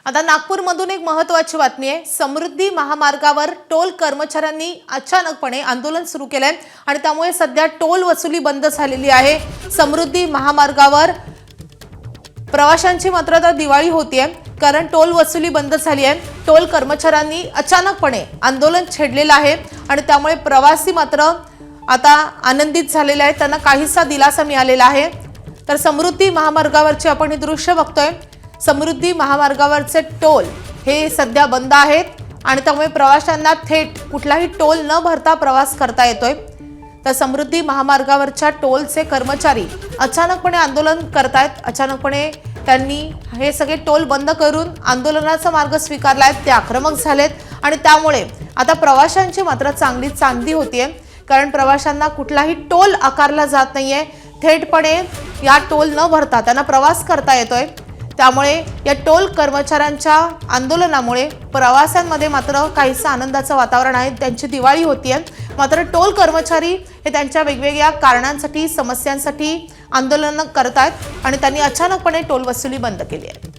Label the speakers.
Speaker 1: आता नागपूरमधून एक महत्त्वाची बातमी आहे। समृद्धी महामार्गावर टोल कर्मचाऱ्यांनी अचानकपणे आंदोलन सुरू केलंय आणि त्यामुळे सध्या टोल वसुली बंद झालेली आहे। समृद्धी महामार्गावर प्रवाशांची मात्र आता दिवाळी होतीये, कारण टोल वसुली बंद झाली आहे। टोल कर्मचाऱ्यांनी अचानकपणे आंदोलन छेडलेलं आहे आणि त्यामुळे प्रवासी मात्र आता आनंदित झालेले आहेत, त्यांना काहीसा दिलासा मिळालेला आहे। तर समृद्धी महामार्गावरचे आपण हे दृश्य बघतोय। समृद्धी महामार्गावरचे टोल हे सध्या बंद आहेत आणि त्यामुळे प्रवाशांना थेट कुठलाही टोल न भरता प्रवास करता येतोय। तर समृद्धी महामार्गावरच्या टोलचे कर्मचारी अचानकपणे आंदोलन करतायत। अचानकपणे त्यांनी हे सगळे टोल बंद करून आंदोलनाचा मार्ग स्वीकारलाय, ते आक्रमक झालेत आणि त्यामुळे आता प्रवाशांची मात्र चांगली चांदी होतीये, कारण प्रवाशांना कुठलाही टोल आकारला जात नाहीये। थेटपणे या टोल न भरता त्यांना प्रवास करता येतोय। त्यामुळे या टोल कर्मचाऱ्यांच्या आंदोलनामुळे प्रवाशांमध्ये मात्र काहीसं आनंदाचं वातावरण आहे, त्यांची दिवाळी होतीये। मात्र टोल कर्मचारी हे त्यांच्या वेगवेगळ्या कारणांसाठी, समस्यांसाठी आंदोलन करतात आणि त्यांनी अचानकपणे टोल वसुली बंद केली आहे।